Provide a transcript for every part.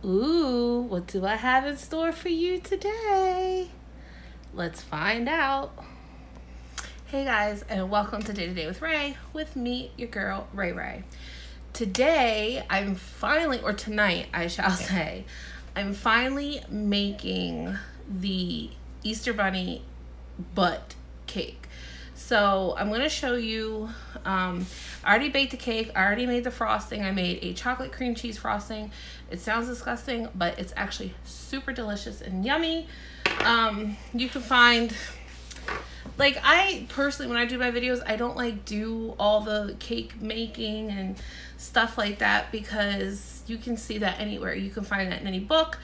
Ooh, what do I have in store for you today? Let's find out. Hey guys, and welcome to Day to Day with Ray, with me, your girl, Ray Ray. Today, tonight, I shall say, I'm finally making the Easter Bunny butt cake. So I'm going to show you, I already baked the cake, I already made the frosting, I made a chocolate cream cheese frosting. It sounds disgusting, but it's actually super delicious and yummy. You can find, like, I personally, when I do my videos, I don't like do all the cake making and stuff like that, because you can see that anywhere. You can find that in any book.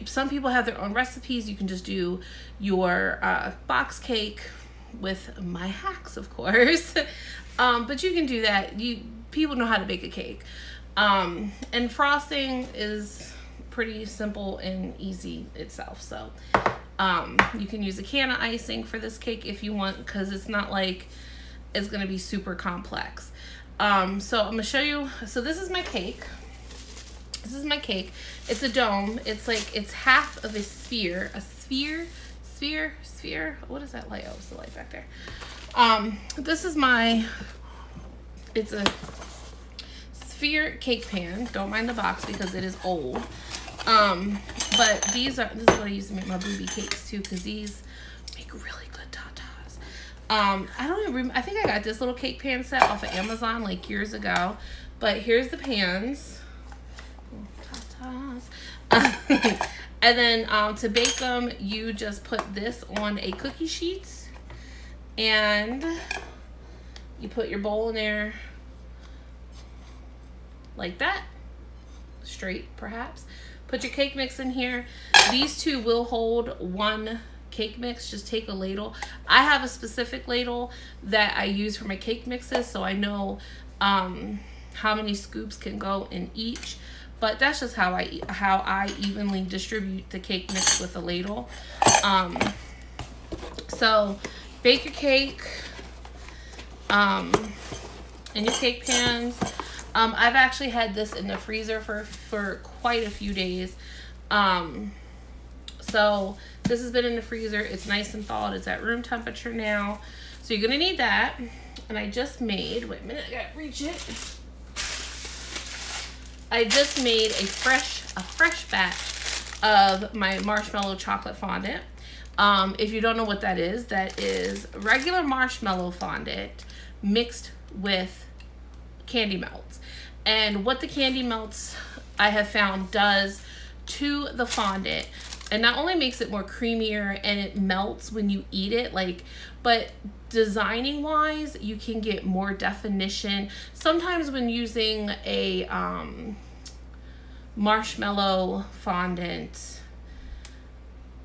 Some people have their own recipes. You can just do your box cake with my hacks, of course. But you can do that. People know how to bake a cake. And frosting is pretty simple and easy itself. So you can use a can of icing for this cake if you want, because it's not like it's going to be super complex. So I'm going to show you. So this is my cake. This is my cake. It's a dome. It's half of a sphere. Sphere. What is that light? Oh, it's the light back there. This is it's a sphere cake pan. Don't mind the box because it is old. But this is what I use to make my booby cakes too, because these make really good tatas. I don't even remember. I think I got this little cake pan set off of Amazon like years ago. But here's the pans. Tatas. And then to bake them, you just put this on a cookie sheet, and you put your bowl in there like that, straight perhaps. Put your cake mix in here. These two will hold one cake mix. Just take a ladle. I have a specific ladle that I use for my cake mixes, so I know how many scoops can go in each. But that's just how I evenly distribute the cake mix with a ladle. So bake your cake in your cake pans. I've actually had this in the freezer for quite a few days. So this has been in the freezer. It's nice and thawed. It's at room temperature now. So you're gonna need that. And I just made, wait a minute, I gotta reach it. I just made a fresh batch of my marshmallow chocolate fondant. If you don't know what that is regular marshmallow fondant mixed with candy melts. And what the candy melts, I have found, does to the fondant, and not only makes it more creamier and it melts when you eat it, but designing wise, you can get more definition. Sometimes when using a marshmallow fondant,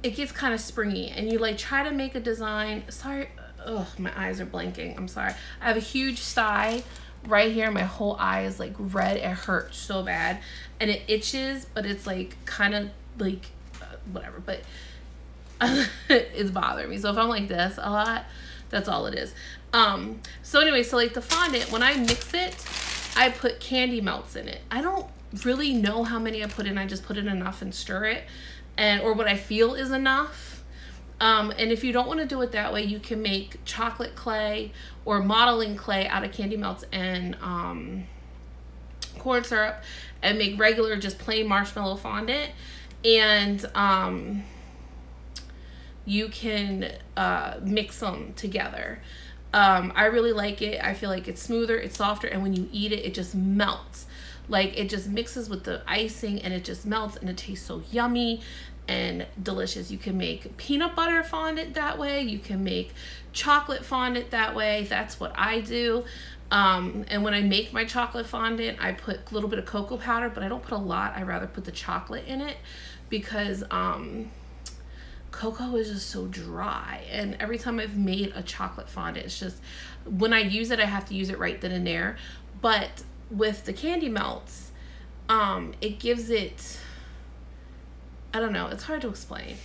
it gets kind of springy, and you try to make a design. Sorry, my eyes are blinking. I'm sorry. I have a huge sty right here. My whole eye is red. It hurts so bad, and it itches, but it's kind of whatever, but it's bothering me. So if I'm like this a lot, that's all it is. So anyway, so the fondant, when I mix it, I put candy melts in it. I don't really know how many I put in. I just put in enough and stir it, or what I feel is enough. And if you don't want to do it that way, you can make chocolate clay or modeling clay out of candy melts and corn syrup, and make regular just plain marshmallow fondant. And you can mix them together. I really like it. I feel like it's smoother, it's softer, and when you eat it, it just melts. It just mixes with the icing, and it just melts, and it tastes so yummy and delicious. You can make peanut butter fondant that way. You can make chocolate fondant that way. That's what I do. And when I make my chocolate fondant, I put a little bit of cocoa powder, but I don't put a lot. I rather put the chocolate in it, because cocoa is just so dry. And every time I've made a chocolate fondant, it's just, when I use it, I have to use it right then and there. But with the candy melts, it gives it, I don't know, it's hard to explain,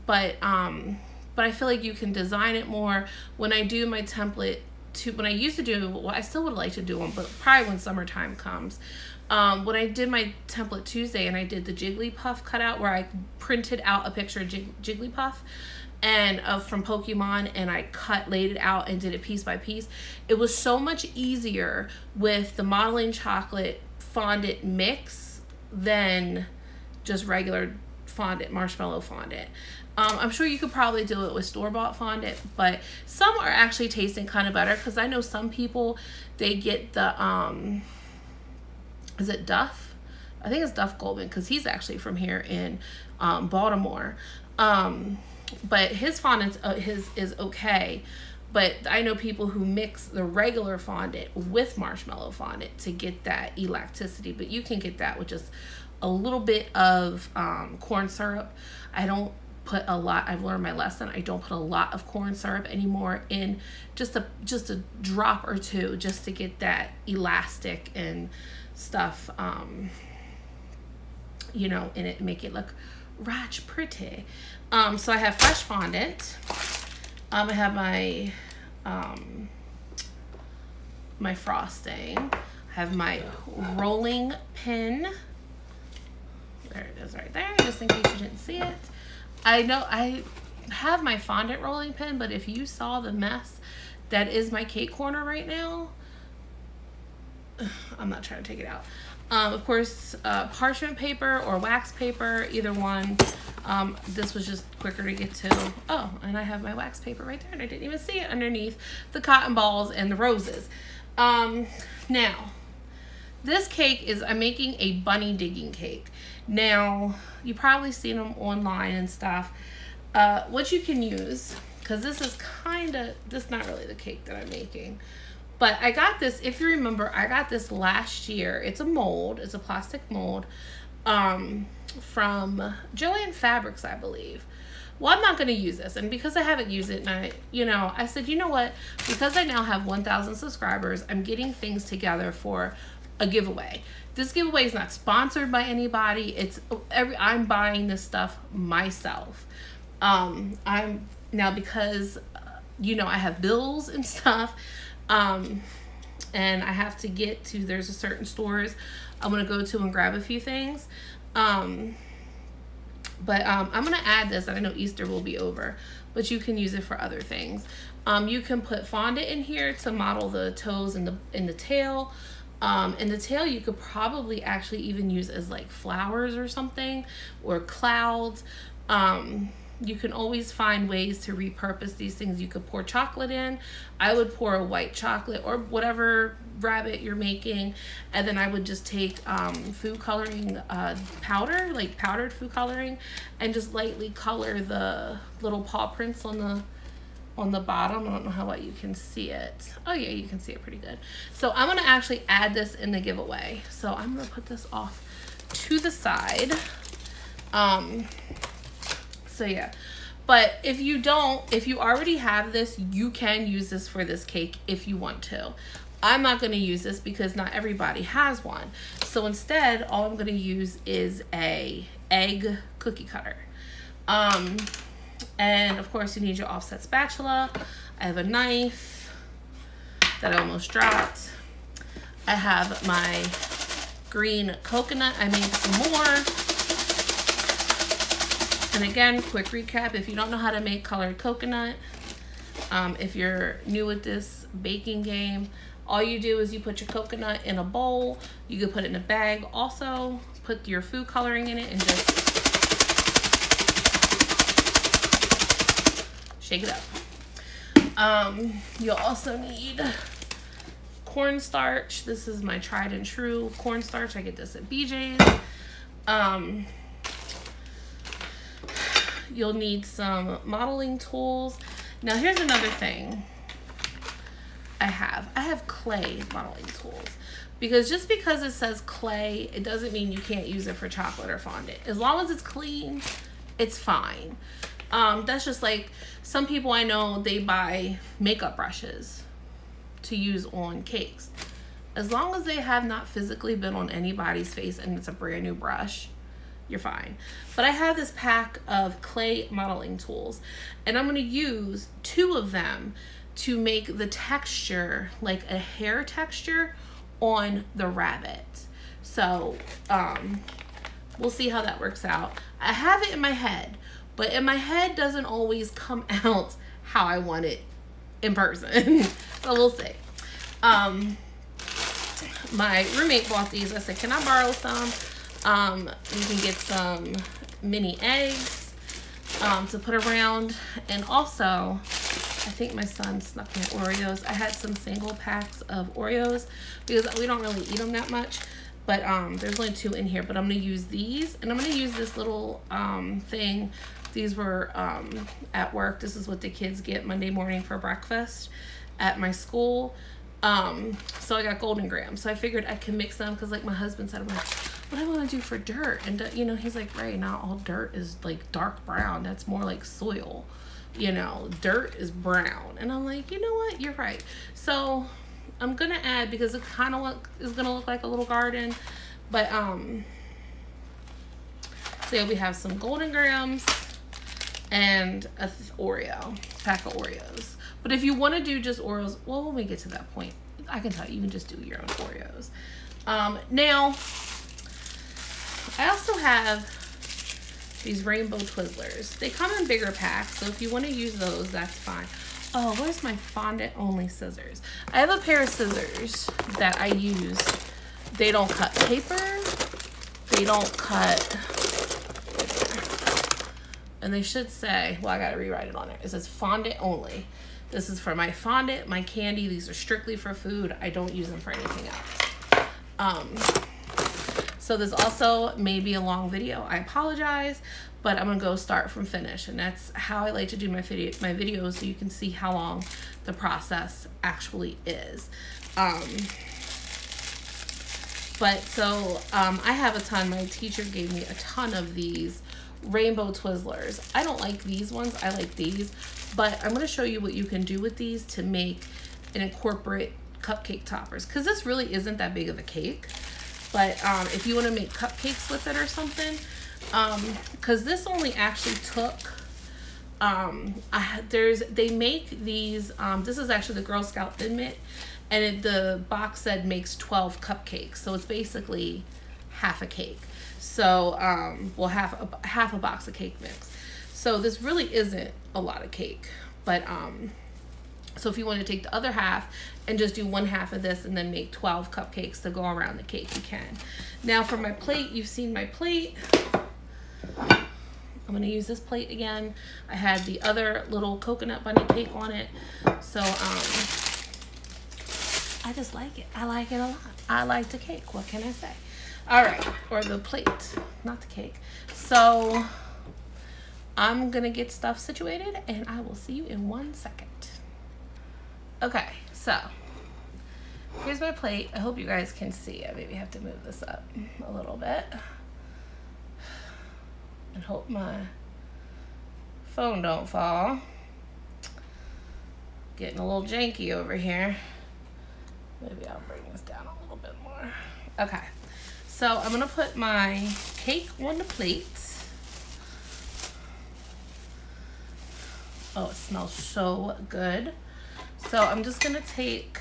but I feel like you can design it more. When I do my template, when I used to do, well, I still would like to do them, but probably when summertime comes, when I did my template Tuesday and I did the Jigglypuff cutout where I printed out a picture of Jigglypuff and from Pokemon, and I laid it out and did it piece by piece. It was so much easier with the modeling chocolate fondant mix than just regular fondant, marshmallow fondant. I'm sure you could probably do it with store-bought fondant, but some are actually tasting kind of better, because I know some people, they get the is it Duff? I think it's Duff Goldman, because he's actually from here in Baltimore. But his fondant his is okay, but I know people who mix the regular fondant with marshmallow fondant to get that elasticity, but you can get that with just a little bit of corn syrup. I don't put a lot. I've learned my lesson. I don't put a lot of corn syrup anymore in, just a drop or two, just to get that elastic and stuff, you know, in it, make it look ratch pretty. So I have fresh fondant. I have my my frosting. I have my rolling pin. There it is right there, just in case you didn't see it. I know I have my fondant rolling pin, but if you saw the mess that is my cake corner right now, I'm not trying to take it out. Of course, parchment paper or wax paper, either one. This was just quicker to get to. Oh, and I have my wax paper right there, and I didn't even see it underneath the cotton balls and the roses. Now, this cake is, I'm making a bunny digging cake. Now, you probably seen them online and stuff. What you can use, because this is this is not really the cake that I'm making. But I got this, if you remember, I got this last year. It's a mold. It's a plastic mold from Joann Fabrics, I believe. Well, I'm not going to use this. And because I haven't used it, and I said, you know what? Because I now have 1,000 subscribers, I'm getting things together for a giveaway. This giveaway is not sponsored by anybody. I'm buying this stuff myself. I'm now, because, I have bills and stuff. And I have to get to, there's a certain stores I'm going to go to and grab a few things. I'm going to add this, and I know Easter will be over, but you can use it for other things. You can put fondant in here to model the toes and the tail. And the tail you could probably actually even use as like flowers or something, or clouds. You can always find ways to repurpose these things. You could pour chocolate in. I would pour a white chocolate or whatever rabbit you're making, and then I would just take food coloring powder, like powdered food coloring, and just lightly color the little paw prints on the bottom. I don't know how well you can see it. Oh yeah, you can see it pretty good. So I'm gonna actually add this in the giveaway. So I'm gonna put this off to the side. So yeah, but if you already have this, you can use this for this cake if you want to. I'm not going to use this because not everybody has one. So instead, all I'm going to use is a egg cookie cutter. And of course you need your offset spatula. I have a knife that I almost dropped. I have my green coconut. I made some more. And again, quick recap, if you don't know how to make colored coconut, if you're new with this baking game, all you do is you put your coconut in a bowl. You could put it in a bag. Also, put your food coloring in it and just shake it up. You'll also need cornstarch. This is my tried and true cornstarch. I get this at BJ's. You'll need some modeling tools. Now here's another thing I have clay modeling tools, because just because it says clay, it doesn't mean you can't use it for chocolate or fondant. As long as it's clean, it's fine. That's just like some people I know, they buy makeup brushes to use on cakes. As long as they have not physically been on anybody's face and it's a brand new brush, you're fine. But I have this pack of clay modeling tools, and I'm going to use 2 of them to make the texture like a hair texture on the rabbit. So we'll see how that works out. I have it in my head, but in my head doesn't always come out how I want it in person. So we'll see. My roommate bought these. I said, can I borrow some? You can get some mini eggs to put around. And also, I think my son snuck my Oreos. I had some single packs of Oreos because we don't really eat them that much. But there's only 2 in here. But I'm going to use these. And I'm going to use this little thing. These were at work. This is what the kids get Monday morning for breakfast at my school. So I got Golden Grahams. So I figured I can mix them because like my husband said, I'm like, what do I want to do for dirt? And you know, he's like, right, not all dirt is like dark brown. That's more like soil. You know, dirt is brown. And I'm like, you know what? You're right. So I'm going to add, because it kind of is going to look like a little garden. But, so yeah, we have some Golden Grahams and a pack of Oreos. But if you want to do just Oreos, well, when we get to that point, I can tell you can just do your own Oreos. Now, I also have these rainbow Twizzlers. They come in bigger packs, so if you want to use those, that's fine. Oh, where's my fondant only scissors? I have a pair of scissors that I use. They don't cut paper. They don't cut, and they should say, well, I gotta rewrite it on there. It says fondant only. This is for my fondant, my candy. These are strictly for food. I don't use them for anything else. So this also may be a long video. I apologize, but I'm gonna go start from finish, and that's how I like to do my videos, so you can see how long the process actually is. I have a ton. My teacher gave me a ton of these rainbow Twizzlers. I don't like these ones. I like these, but I'm going to show you what you can do with these to make and incorporate cupcake toppers, because this really isn't that big of a cake. But if you want to make cupcakes with it or something, because this only actually took they make these, this is actually the Girl Scout Thin Mint, and the box said makes 12 cupcakes, so it's basically half a cake. So well, half a box of cake mix. So this really isn't a lot of cake, but so if you want to take the other half and just do 1/2 of this and then make 12 cupcakes to go around the cake, you can. Now for my plate, you've seen my plate. I'm going to use this plate again. I had the other little coconut bunny cake on it. So I just like it. I like it a lot. I like the cake. What can I say? All right. Or the plate, not the cake. So I'm going to get stuff situated, and I will see you in 1 second. Okay. So here's my plate. I hope you guys can see. I maybe have to move this up a little bit. And hope my phone don't fall. Getting a little janky over here. Maybe I'll bring this down a little bit more. Okay, so I'm gonna put my cake on the plate. Oh, it smells so good. So I'm just gonna take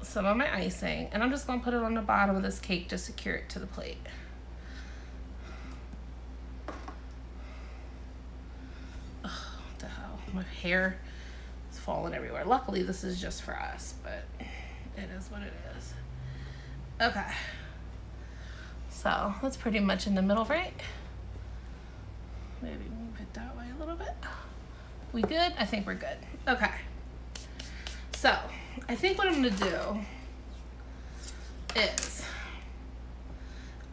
some of my icing, and I'm just gonna put it on the bottom of this cake to secure it to the plate. My hair is falling everywhere. Luckily, this is just for us, but it is what it is. Okay. So that's pretty much in the middle, right? Maybe move it that way a little bit. We good? I think we're good. Okay. So I think what I'm gonna do is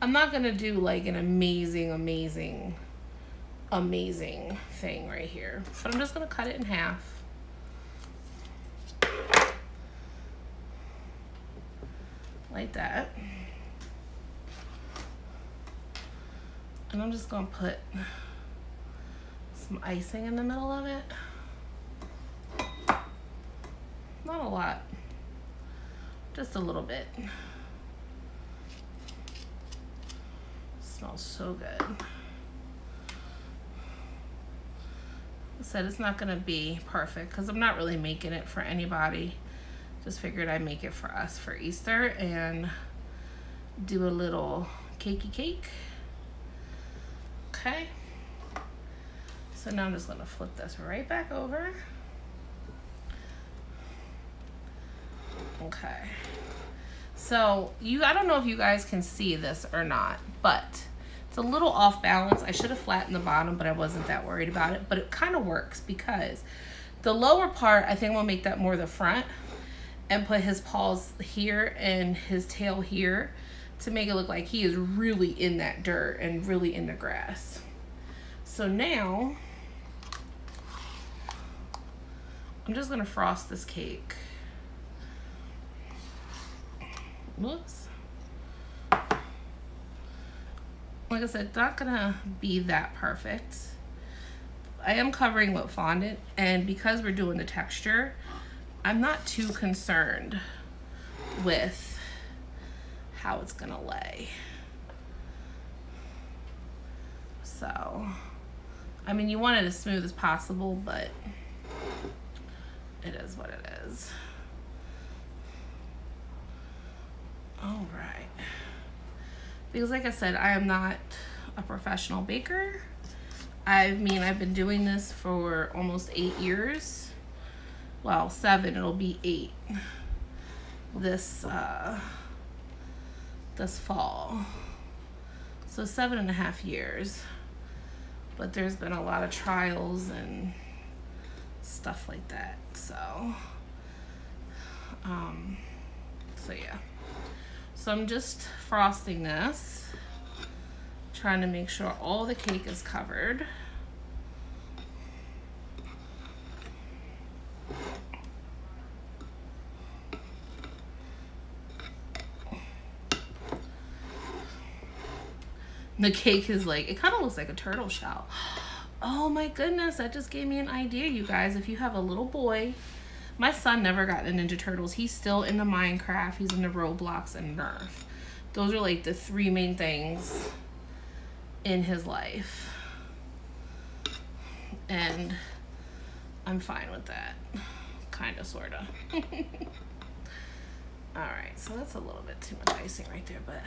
I'm not gonna do like an amazing thing right here, but I'm just gonna cut it in half. Like that. And I'm just gonna put some icing in the middle of it. Not a lot, just a little bit. Smells so good. I said it's not gonna be perfect because I'm not really making it for anybody. Just figured I'd make it for us for Easter, and do a little cakey cake. Okay. So now I'm just gonna flip this right back over. Okay. So I don't know if you guys can see this or not, but it's a little off balance. I should have flattened the bottom, but I wasn't that worried about it. But it kind of works because the lower part, I think I'm gonna make that more the front and put his paws here and his tail here to make it look like he is really in that dirt and really in the grass. So now I'm just gonna frost this cake. Whoops. Like I said, not gonna be that perfect. I am covering with fondant, and because we're doing the texture, I'm not too concerned with how it's gonna lay. So, I mean, you want it as smooth as possible, but it is what it is. All right. Because like I said, I am not a professional baker. I've been doing this for almost 8 years. Well, 7, it'll be 8 this fall. So 7.5 years. But there's been a lot of trials and stuff like that. So yeah. So I'm just frosting this, trying to make sure all the cake is covered. The cake is like, it kind of looks like a turtle shell. Oh my goodness, that just gave me an idea, you guys. If you have a little boy, my son never got into Ninja Turtles. He's still into Minecraft, he's into Roblox and Nerf. Those are like the 3 main things in his life. And I'm fine with that. Kinda, sorta. Alright, so that's a little bit too much icing right there, but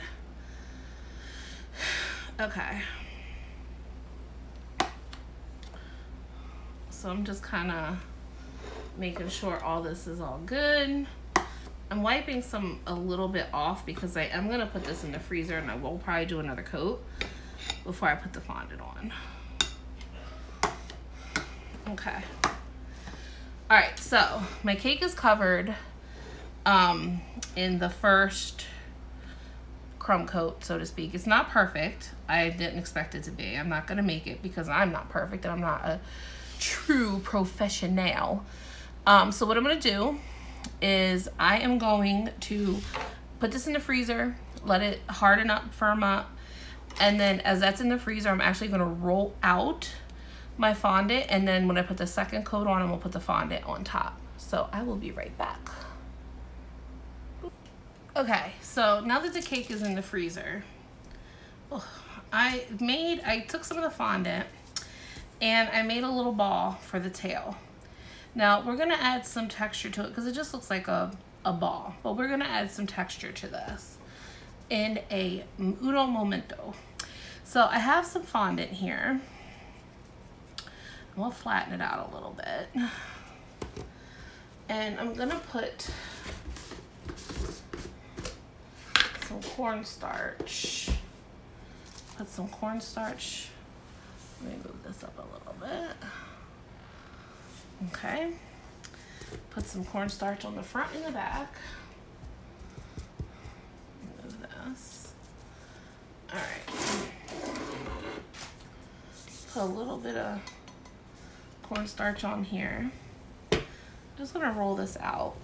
okay. So I'm just kinda making sure all this is all good. I'm wiping a little bit off because I am gonna put this in the freezer, and I will probably do another coat before I put the fondant on. Okay. All right, so my cake is covered in the first crumb coat, so to speak. It's not perfect. I didn't expect it to be. I'm not gonna make it because I'm not perfect and I'm not a true professional. So what I'm gonna do is I am going to put this in the freezer, let it harden up, firm up, and then as that's in the freezer, I'm actually gonna roll out my fondant, and then when I put the second coat on, I'm gonna put the fondant on top. So I will be right back. Okay, so now that the cake is in the freezer, I took some of the fondant and I made a little ball for the tail. Now we're gonna add some texture to it because it just looks like a ball, but we're gonna add some texture to this in uno momento. So I have some fondant here. We'll flatten it out a little bit. And I'm gonna put some cornstarch. Put some cornstarch. Let me move this up a little bit. Okay. Put some cornstarch on the front and the back. Move this. All right. Put a little bit of cornstarch on here. Just gonna roll this out.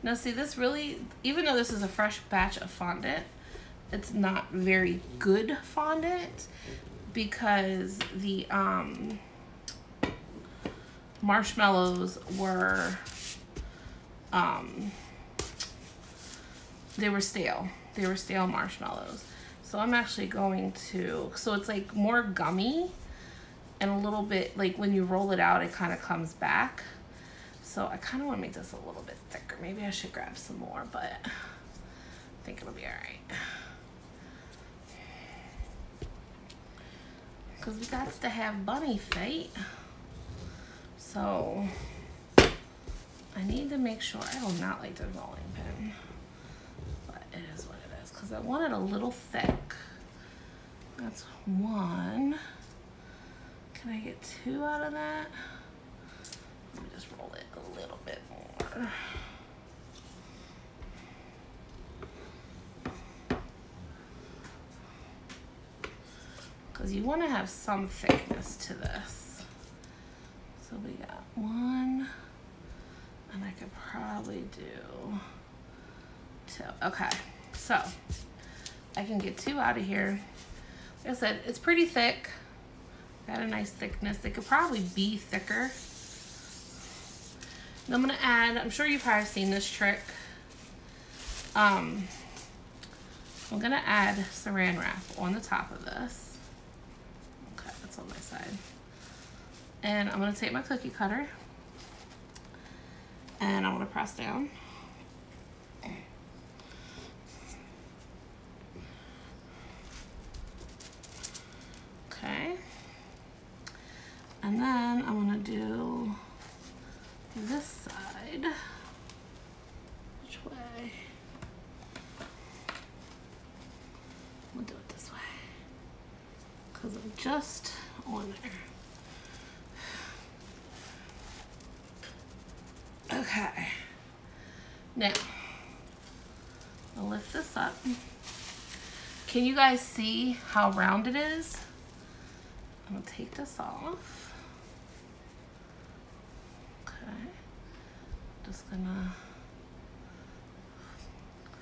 Now see, this really, even though this is a fresh batch of fondant, it's not very good fondant because the marshmallows were, they were stale. They were stale marshmallows. So I'm actually going to, so it's like more gummy and a little bit, like when you roll it out, it kind of comes back. So I kind of want to make this a little bit thicker. Maybe I should grab some more, but I think it'll be all right. Because we got to have bunny feet. So I need to make sure. I do not like the rolling pin, but it is what it is. Because I want it a little thick. That's one. Can I get 2 out of that? Let me just roll it a little bit more. Because you want to have some thickness to this. So we got 1, and I could probably do 2. Okay, so I can get 2 out of here. Like I said, it's pretty thick. Got a nice thickness. They could probably be thicker. And I'm gonna add, I'm sure you've probably seen this trick. I'm gonna add saran wrap on the top of this. Okay, that's on my side. And I'm gonna take my cookie cutter and I'm gonna press down. Okay. And then I'm gonna do this side. Which way? We'll do it this way. Because I'm just on there. Okay. Now, I'll lift this up. Can you guys see how round it is? I'm gonna take this off. Okay. Just gonna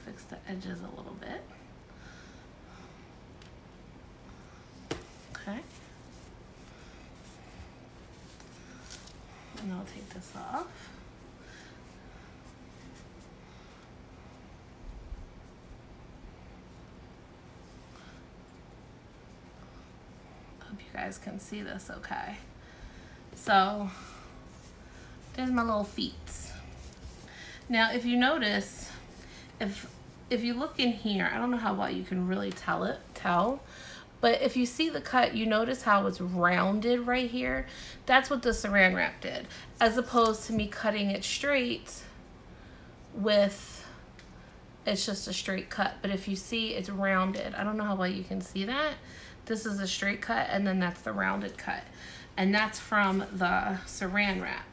fix the edges a little bit. Okay. And I'll take this off. Hope you guys can see this okay. So there's my little feet. Now if you notice, if you look in here, I don't know how well you can really tell, but if you see the cut, you notice how it's rounded right here. That's what the saran wrap did, as opposed to me cutting it straight with, it's just a straight cut. But if you see, it's rounded. I don't know how well you can see that. This is a straight cut, and then that's the rounded cut. And that's from the saran wrap.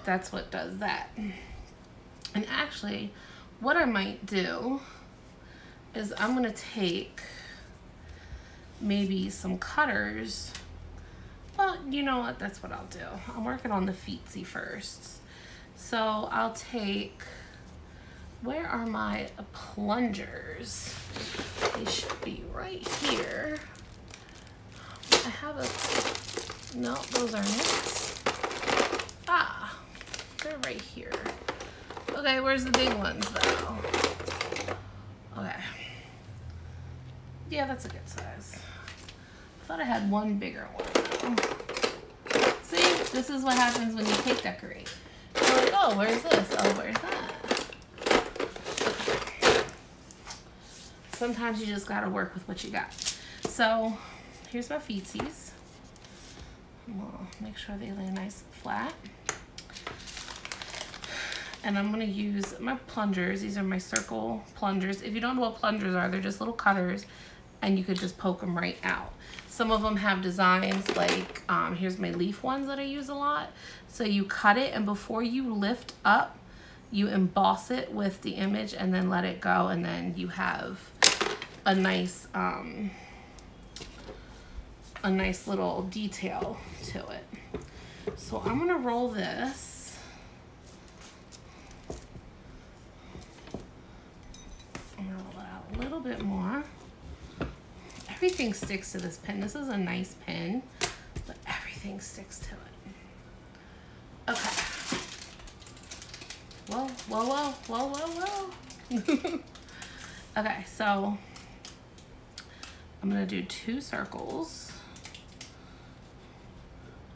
That's what does that. And actually, what I might do is I'm gonna take maybe some cutters. Well, you know what, that's what I'll do. I'm working on the feetsies first. So I'll take, where are my plungers? They should be right here. I have a, no, those aren't it. Ah, they're right here. Okay, where's the big ones though? Okay. Yeah, that's a good size. I thought I had one bigger one though. See, this is what happens when you cake decorate. You're like, oh, where's this? Oh, where's that? Okay. Sometimes you just gotta work with what you got. So here's my feetsies. We'll make sure they lay nice and flat. And I'm gonna use my plungers. These are my circle plungers. If you don't know what plungers are, they're just little cutters and you could just poke them right out. Some of them have designs like, here's my leaf ones that I use a lot. So you cut it, and before you lift up, you emboss it with the image and then let it go, and then you have a nice little detail to it. So I'm gonna roll this. I'm gonna roll it out a little bit more. Everything sticks to this pin. This is a nice pin, but everything sticks to it. Okay. Whoa, whoa, whoa, whoa, whoa, whoa. Okay, so I'm gonna do 2 circles.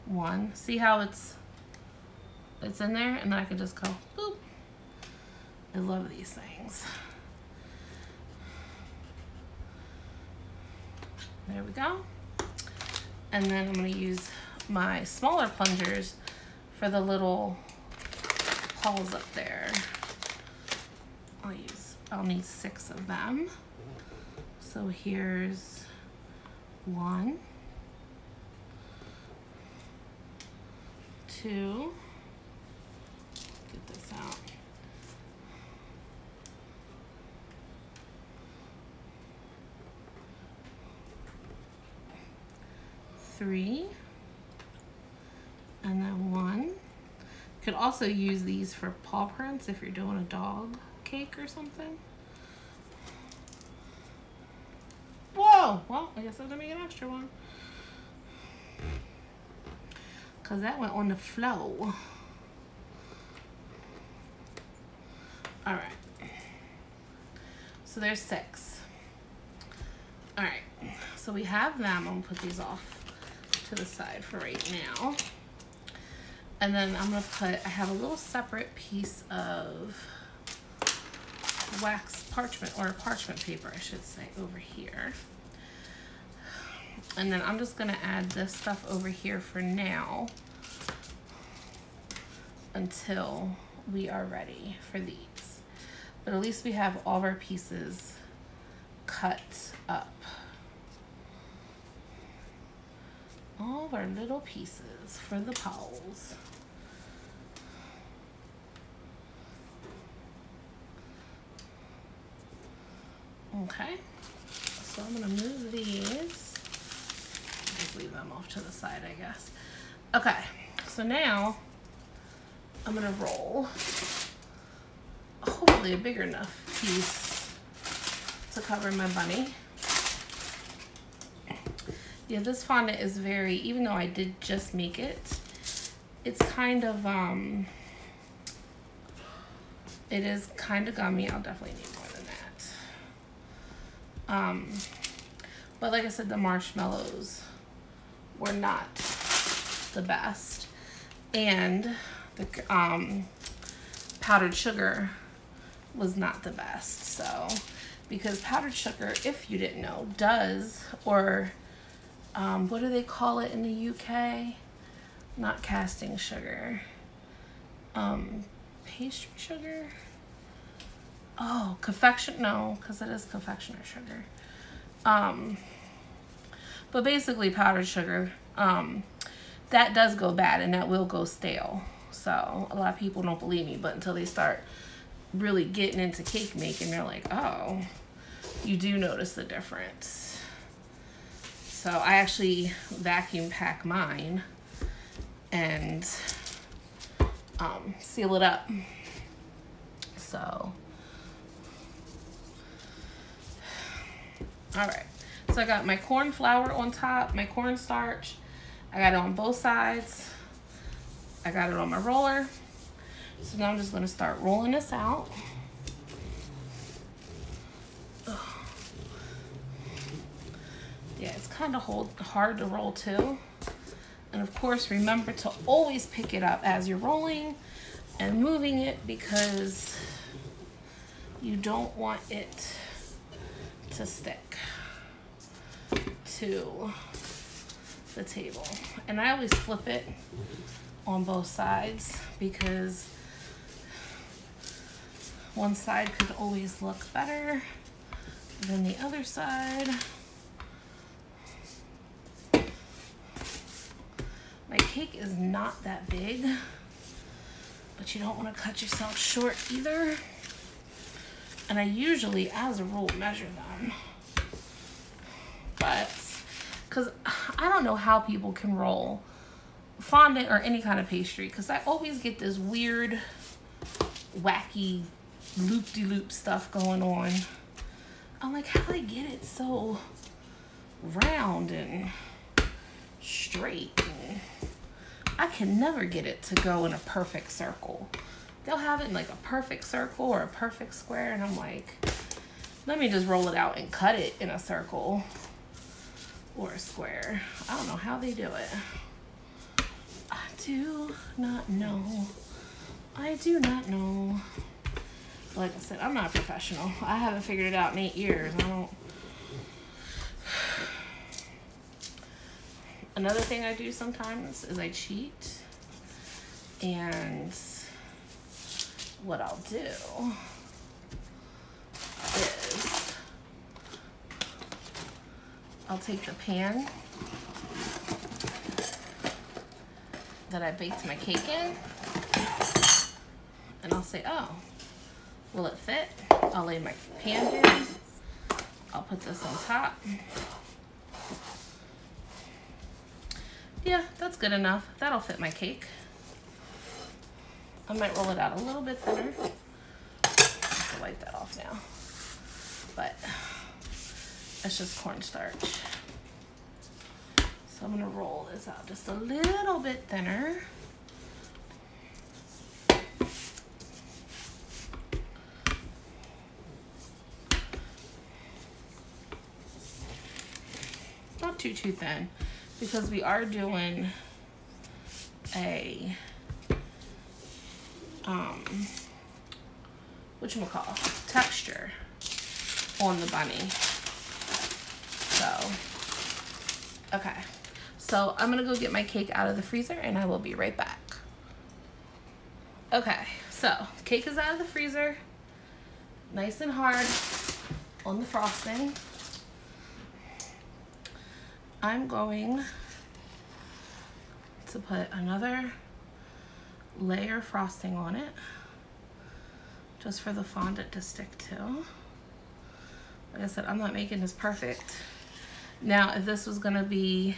One, see how it's it's in there, and then I can just go boop. I love these things. There we go. And then I'm going to use my smaller plungers for the little holes up there. I'll need 6 of them. So here's 1, 2, get this out. 3, and then 1. Could also use these for paw prints if you're doing a dog cake or something. Whoa! Well, I guess I'm gonna make an extra one. Cause that went on the flow. Alright. So there's 6. Alright. So we have them. I'm gonna put these off to the side for right now. And then I'm gonna I have a little separate piece of wax parchment, or parchment paper I should say, over here. And then I'm just gonna add this stuff over here for now until we are ready for these. But at least we have all of our pieces cut up. All of our little pieces for the paws. Okay, so I'm gonna move these. Just leave them off to the side, I guess. Okay, so now I'm gonna roll hopefully a big enough piece to cover my bunny. Yeah, this fondant is very, even though I did just make it, it's kind of, it is kind of gummy. I'll definitely need more than that. But like I said, the marshmallows were not the best. And the powdered sugar was not the best. So, because powdered sugar, if you didn't know, does, or what do they call it in the UK? Not casting sugar. Pastry sugar? Oh, confection, no, because it is confectioner sugar. But basically powdered sugar, that does go bad and that will go stale. So a lot of people don't believe me, but until they start really getting into cake making, they're like, oh, you do notice the difference. So I actually vacuum pack mine and seal it up. So, all right. So I got my corn flour on top, my cornstarch. I got it on both sides. I got it on my roller. So now I'm just gonna start rolling this out. Ugh. Yeah, it's kind of hard to roll too. And of course, remember to always pick it up as you're rolling and moving it, because you don't want it to stick to the table. And I always flip it on both sides because one side could always look better than the other side. My cake is not that big, but you don't want to cut yourself short either. And I usually, as a rule, measure them. But, because I don't know how people can roll fondant or any kind of pastry, because I always get this weird, wacky, loop-de-loop stuff going on. I'm like, how do they get it so round and straight? And I can never get it to go in a perfect circle. They'll have it in like a perfect circle or a perfect square, and I'm like, let me just roll it out and cut it in a circle or a square. I don't know how they do it. I do not know I do not know. Like I said, I'm not a professional. I haven't figured it out in 8 years. I don't. Another thing I do sometimes is I cheat. And what I'll do is I'll take the pan that I baked my cake in, and I'll say, oh, will it fit? I'll lay my pan down. I'll put this on top. Yeah, that's good enough. That'll fit my cake. I might roll it out a little bit thinner. I have to wipe that off now. But it's just cornstarch. So I'm gonna roll this out just a little bit thinner. Not too thin, because we are doing a whatchamacallit, texture on the bunny. So, okay. So I'm gonna go get my cake out of the freezer and I will be right back. Okay, so cake is out of the freezer, nice and hard on the frosting. I'm going to put another layer of frosting on it, just for the fondant to stick to. Like I said, I'm not making this perfect. Now, if this was gonna be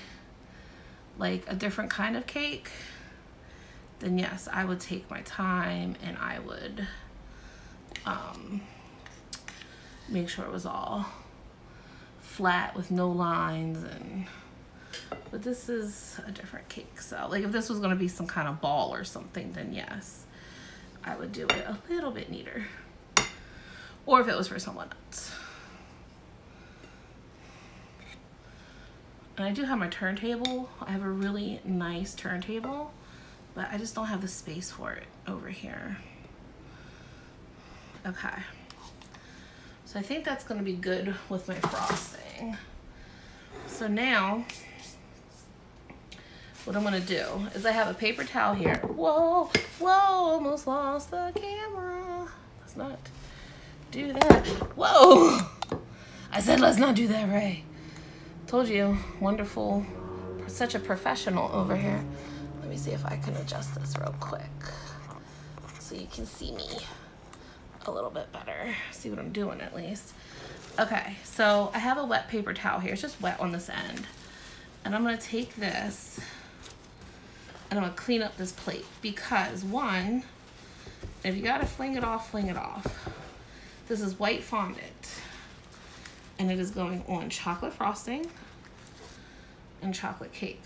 like a different kind of cake, then yes, I would take my time and I would make sure it was all flat with no lines. But this is a different cake, so like if this was gonna be some kind of ball or something, then yes, I would do it a little bit neater. Or if it was for someone else. And I do have my turntable. I have a really nice turntable, but I just don't have the space for it over here. Okay. So I think that's gonna be good with my frosting. So now, what I'm gonna do is I have a paper towel here. Whoa, whoa, almost lost the camera. Let's not do that. Whoa, I said let's not do that, Ray. Told you, wonderful, such a professional over here. Let me see if I can adjust this real quick so you can see me a little bit better. See what I'm doing at least. Okay, so I have a wet paper towel here. It's just wet on this end. And I'm gonna take this and I'm gonna clean up this plate because one, if you gotta fling it off, fling it off. This is white fondant and it is going on chocolate frosting and chocolate cake.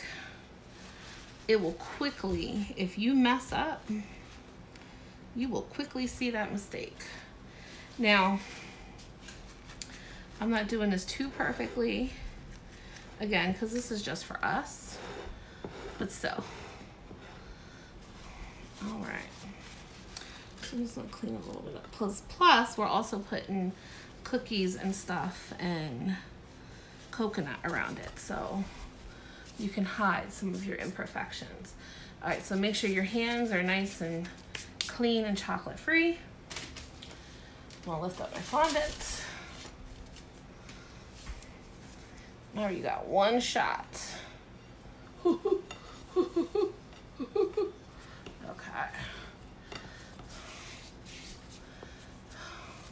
It will quickly, if you mess up, you will quickly see that mistake. Now, I'm not doing this too perfectly, again, because this is just for us, but still. All right, so I'm just gonna clean a little bit up. Plus, we're also putting cookies and stuff and coconut around it, so you can hide some of your imperfections. All right, so make sure your hands are nice and clean and chocolate free. I'm gonna lift up my fondant. Now you got one shot. Okay.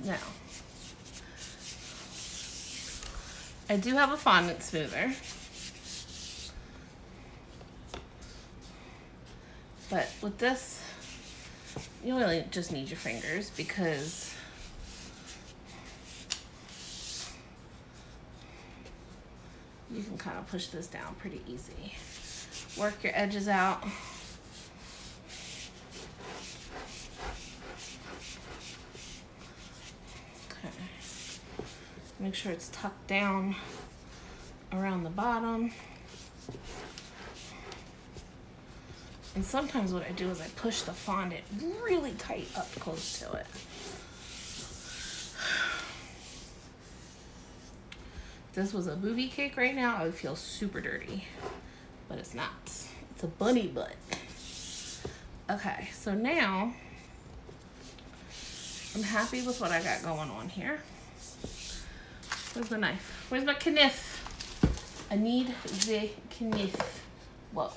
Now, I do have a fondant smoother, but with this, you really just need your fingers because you can kind of push this down pretty easy. Work your edges out. Okay. Make sure it's tucked down around the bottom. And sometimes what I do is I push the fondant really tight up close to it. If this was a booby cake right now, I would feel super dirty. But it's not. It's a bunny butt. Okay, so now I'm happy with what I got going on here. Where's my knife? Where's my knife? I need the knife. Whoa.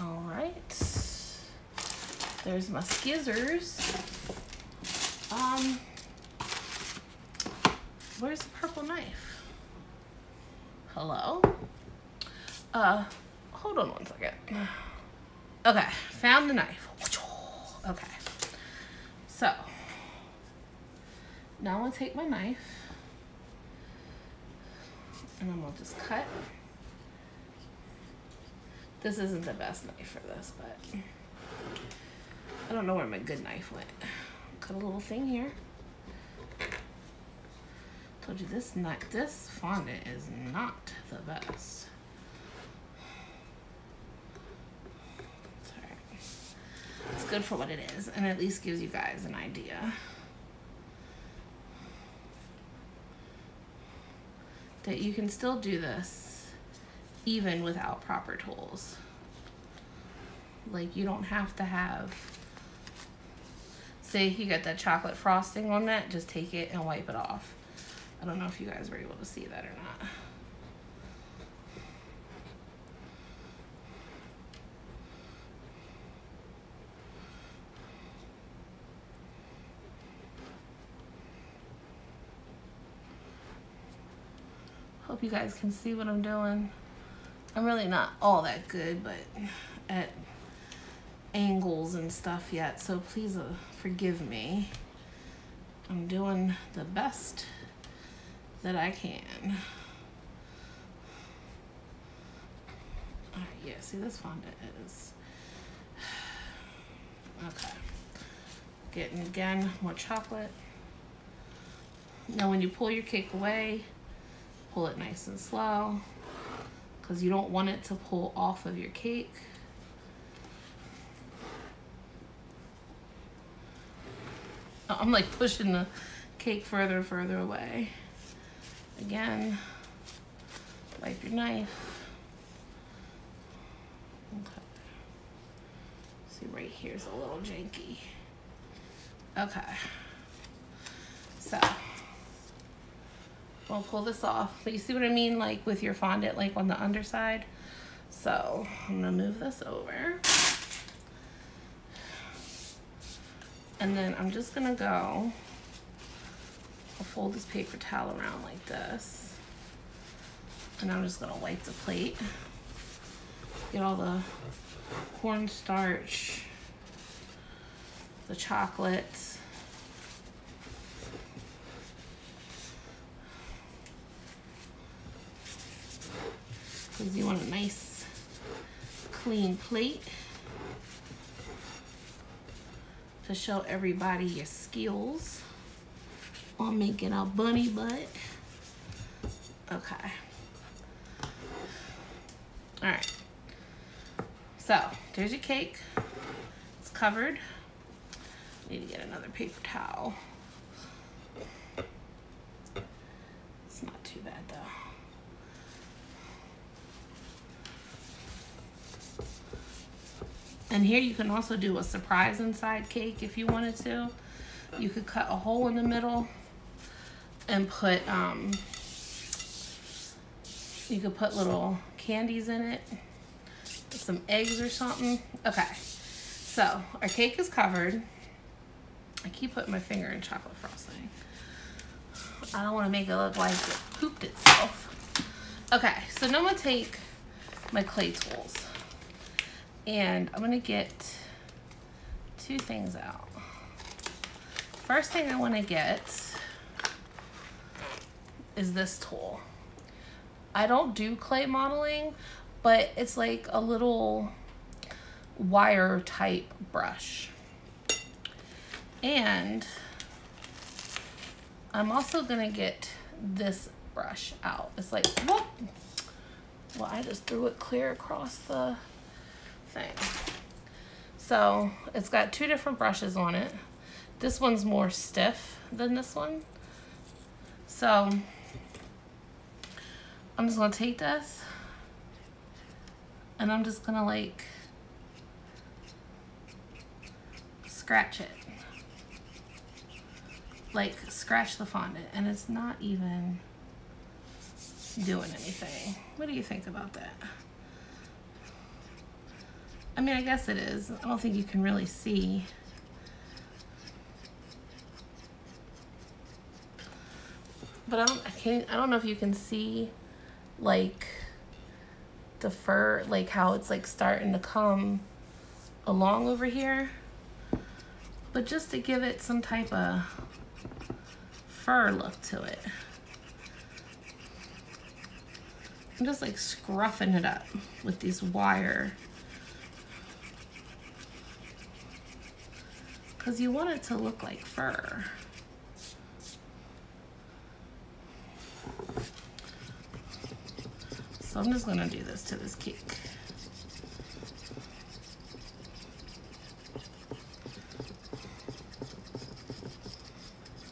All right. There's my skizzers. Where's the purple knife? Hello? Hold on one second. Okay, found the knife. Okay. So, now I'm gonna take my knife and I'm gonna just cut. This isn't the best knife for this, but I don't know where my good knife went. Cut a little thing here. Told you this fondant is not the best. It's alright. It's good for what it is, and at least gives you guys an idea. That you can still do this even without proper tools. Like, you don't have to have, say you got that chocolate frosting on that, just take it and wipe it off. I don't know if you guys were able to see that or not. Hope you guys can see what I'm doing. I'm really not all that good, but at angles and stuff yet, so please forgive me. I'm doing the best that I can. All right, yeah, see this fondant is, okay. Getting, again, more chocolate. Now when you pull your cake away, pull it nice and slow, because you don't want it to pull off of your cake. I'm like pushing the cake further and further away. Again, wipe your knife. Okay. See, right here's a little janky. Okay. So, we'll pull this off. But you see what I mean, like with your fondant, like on the underside? So, I'm gonna move this over. And then I'm just gonna go, I'll fold this paper towel around like this. And I'm just gonna wipe the plate. Get all the cornstarch, the chocolate. Because you want a nice, clean plate to show everybody your skills on making a bunny butt. Okay. All right. So there's your cake. It's covered. Need to get another paper towel. It's not too bad though. And here you can also do a surprise inside cake if you wanted to. You could cut a hole in the middle and put, you could put little candies in it, some eggs or something. Okay, so our cake is covered. I keep putting my finger in chocolate frosting. I don't want to make it look like it pooped itself. Okay, so now I'm going to take my clay tools. And I'm gonna get two things out. First thing I wanna get is this tool. I don't do clay modeling, but it's like a little wire type brush. And I'm also gonna get this brush out. It's like, whoop, Well, I just threw it clear across the thing. So it's got two different brushes on it. This one's more stiff than this one. So I'm just gonna take this and I'm just gonna like scratch it. Like scratch the fondant, and it's not even doing anything. What do you think about that? I mean, I guess it is. I don't think you can really see. But I don't know if you can see like the fur, like how it's like starting to come along over here. But just to give it some type of fur look to it, I'm just like scruffing it up with these wire, because you want it to look like fur. So I'm just gonna do this to this cake.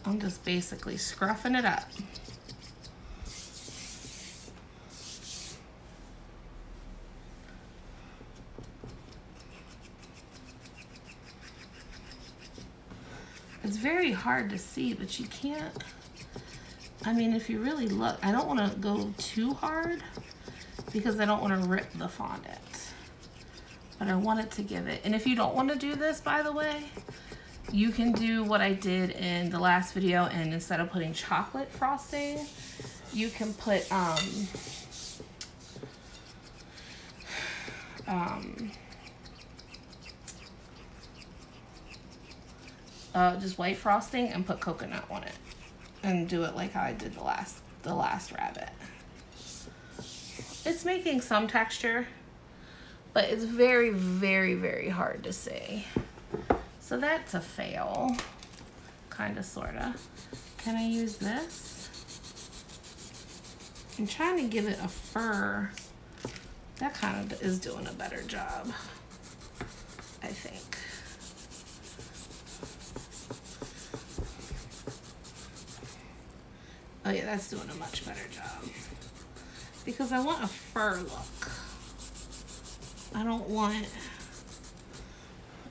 I'm just basically scruffing it up. It's very hard to see, but you can't, I mean, if you really look, I don't want to go too hard because I don't want to rip the fondant, but I want it to give it. And if you don't want to do this, by the way, you can do what I did in the last video, and instead of putting chocolate frosting, you can put just white frosting and put coconut on it, and do it like how I did the last rabbit. It's making some texture, but it's very, very, very hard to see. So that's a fail, kind of, sort of. Can I use this? I'm trying to give it a fur. That kind of is doing a better job, I think. Oh yeah, that's doing a much better job. Because I want a fur look. I don't want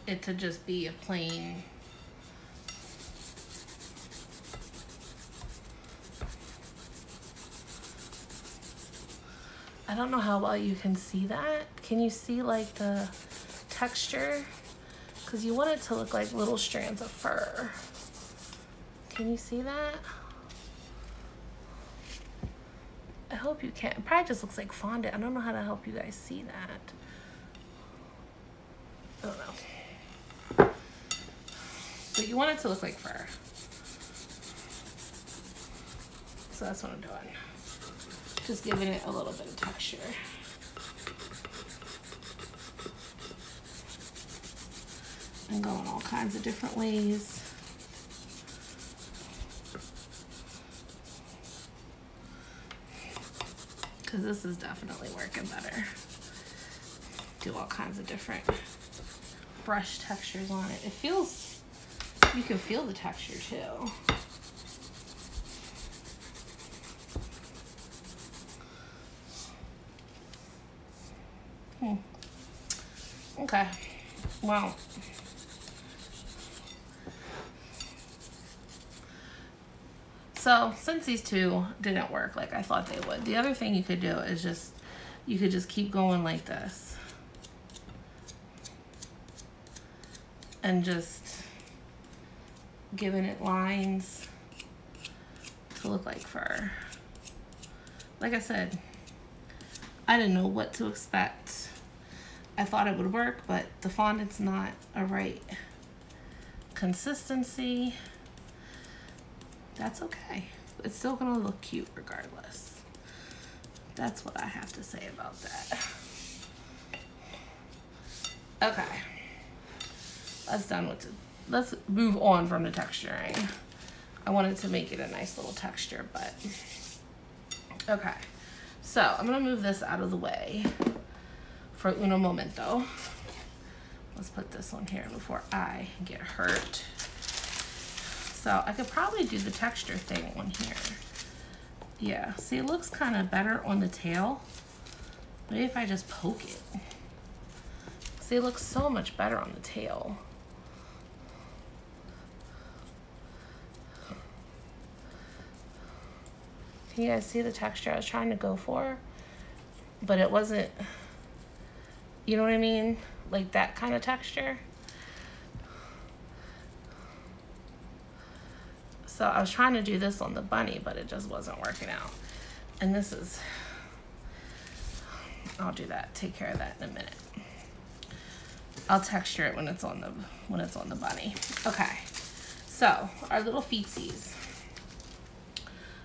it to just be a plain. I don't know how well you can see that. Can you see like the texture? Because you want it to look like little strands of fur. Can you see that? I hope you can. It probably just looks like fondant. I don't know how to help you guys see that. I don't know. But you want it to look like fur. So that's what I'm doing. Just giving it a little bit of texture. And going all kinds of different ways. Because this is definitely working better. Do all kinds of different brush textures on it. It feels, you can feel the texture too. Okay, well, so since these two didn't work like I thought they would, the other thing you could do is just, you could just keep going like this and just giving it lines to look like fur. Like I said, I didn't know what to expect. I thought it would work, but the fondant's not a right consistency. That's okay. It's still gonna look cute regardless. That's what I have to say about that. Okay. That's done with it. Let's move on from the texturing. I wanted to make it a nice little texture, but okay. So I'm gonna move this out of the way for uno momento. Let's put this on here before I get hurt. So I could probably do the texture thing on here. Yeah, see, it looks kind of better on the tail. Maybe if I just poke it. See, it looks so much better on the tail. Can you guys see the texture I was trying to go for? But it wasn't, you know what I mean? Like that kind of texture. So I was trying to do this on the bunny, but it just wasn't working out. And this is, I'll do that, take care of that in a minute. I'll texture it when it's on the bunny. Okay, so our little feetsies.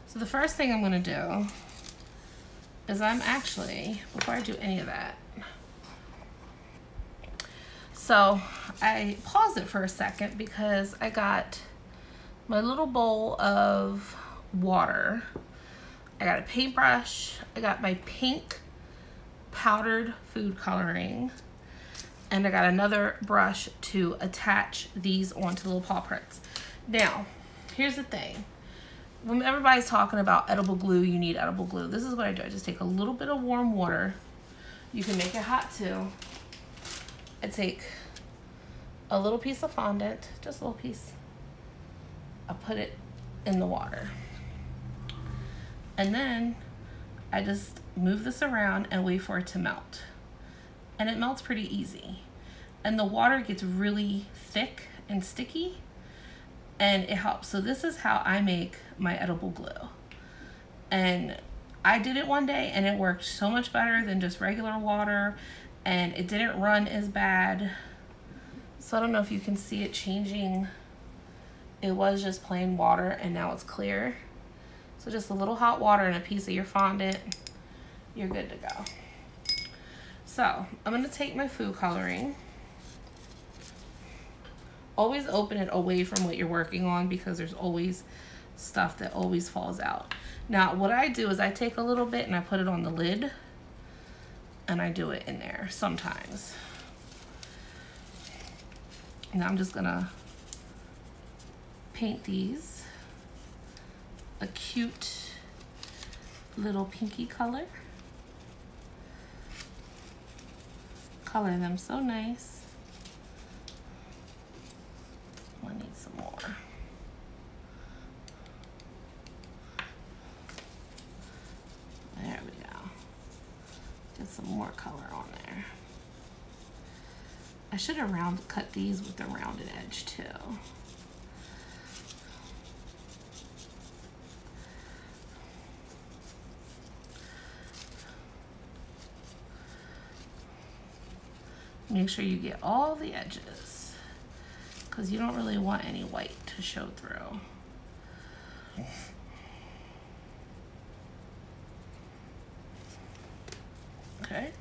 So the first thing I'm gonna do is I'm actually, before I do any of that, so I paused it for a second because I got my little bowl of water. I got a paintbrush. I got my pink powdered food coloring. And I got another brush to attach these onto the little paw prints. Now, here's the thing. When everybody's talking about edible glue, you need edible glue. This is what I do. I just take a little bit of warm water. You can make it hot too. I take a little piece of fondant, just a little piece. I put it in the water. And then I just move this around and wait for it to melt. And it melts pretty easy. And the water gets really thick and sticky, and it helps. So this is how I make my edible glue. And I did it one day and it worked so much better than just regular water, and it didn't run as bad. So I don't know if you can see it changing. It was just plain water and now it's clear. So just a little hot water and a piece of your fondant, you're good to go. So I'm gonna take my food coloring. Always open it away from what you're working on because there's always stuff that always falls out. Now what I do is I take a little bit and I put it on the lid and I do it in there sometimes. Now I'm just gonna paint these a cute little pinky color. Color them so nice. I need some more. There we go. Get some more color on there. I should have cut these with the rounded edge too. Make sure you get all the edges because you don't really want any white to show through. Okay.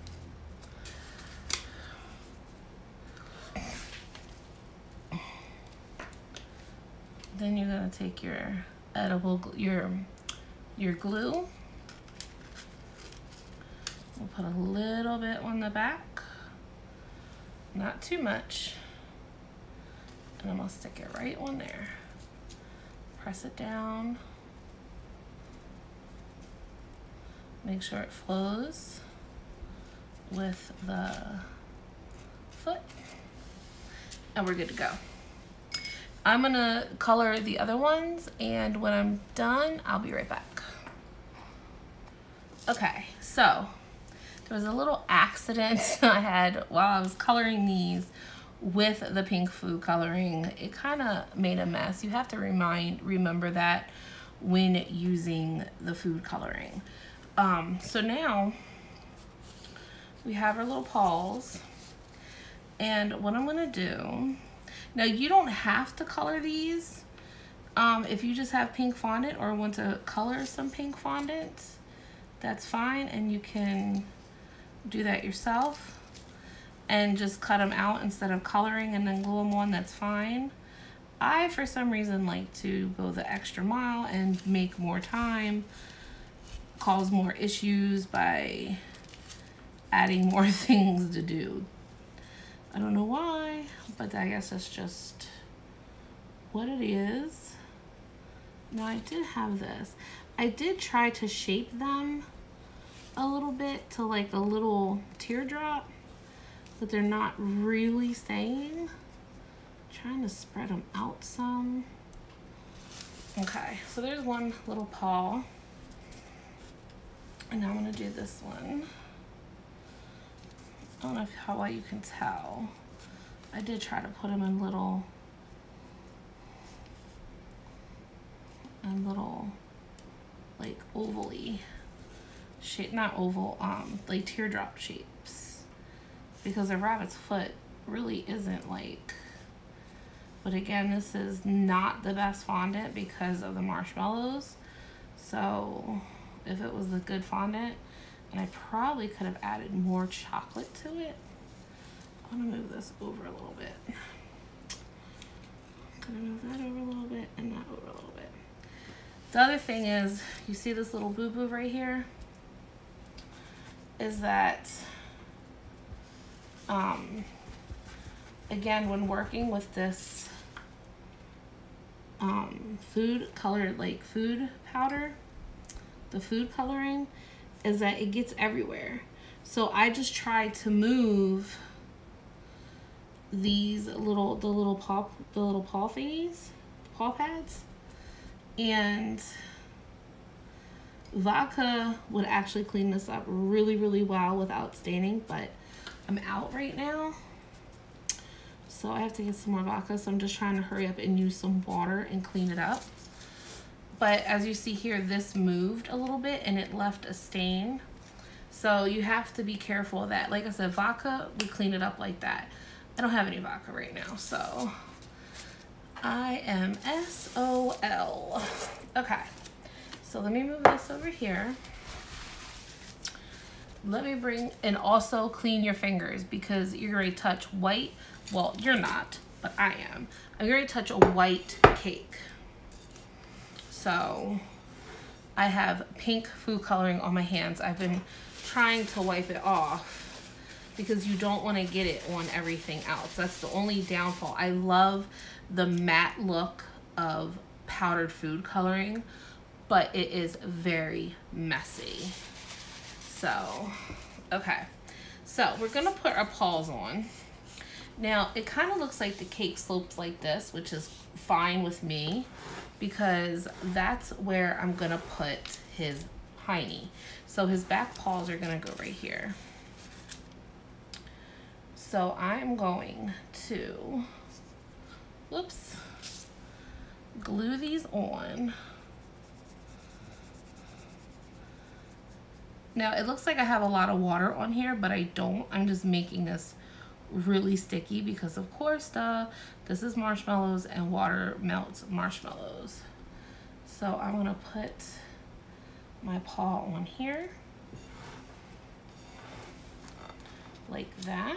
Then you're gonna take your edible, your glue. We'll put a little bit on the back. Not too much. And I'm gonna stick it right on there. Press it down. Make sure it flows with the foot. And we're good to go. I'm gonna color the other ones, and when I'm done, I'll be right back. Okay, so there was a little accident I had while I was coloring these with the pink food coloring. It kind of made a mess. You have to remember that when using the food coloring. So now we have our little paws, and what I'm gonna do, now you don't have to color these if you just have pink fondant or want to color some pink fondant, that's fine, and you can do that yourself and just cut them out instead of coloring and then glue them on, that's fine. I, for some reason, like to go the extra mile and make more time cause more issues by adding more things to do. I don't know why, but I guess that's just what it is. Now I did have this. I did try to shape them a little bit to like a little teardrop, but they're not really staying. Trying to spread them out some. Okay, so there's one little paw. And now I'm gonna do this one. I don't know how well you can tell. I did try to put them in little like oval-y shape, not oval, like teardrop shapes, because a rabbit's foot really isn't like. But again, this is not the best fondant because of the marshmallows. So if it was the good fondant, and I probably could have added more chocolate to it. I'm gonna move this over a little bit. I'm gonna move that over a little bit and that over a little bit. The other thing is, you see this little boo-boo right here? Is that, again, when working with this food colored, like food powder, the food coloring, is that it gets everywhere. So I just tried to move these the little paw thingies, paw pads, and vodka would actually clean this up really, really well without staining, but I'm out right now. So I have to get some more vodka, so I'm just trying to hurry up and use some water and clean it up. But as you see here, this moved a little bit and it left a stain. So you have to be careful of that. Like I said, vodka would clean it up like that. I don't have any vodka right now, so I am SOL. Okay, so let me move this over here. Let me bring, and also clean your fingers, because you're going to touch white. Well, you're not, but I am. I'm going to touch a white cake. So I have pink food coloring on my hands. I've been trying to wipe it off because you don't want to get it on everything else. That's the only downfall. I love the matte look of powdered food coloring, but it is very messy. So, okay. So we're gonna put our paws on. Now, it kind of looks like the cake slopes like this, which is fine with me, because that's where I'm gonna put his hiney. So his back paws are gonna go right here. So I'm going to, whoops, glue these on. Now, it looks like I have a lot of water on here, but I don't. I'm just making this really sticky because, of course, this is marshmallows and water melts marshmallows. So I'm gonna put my paw on here like that.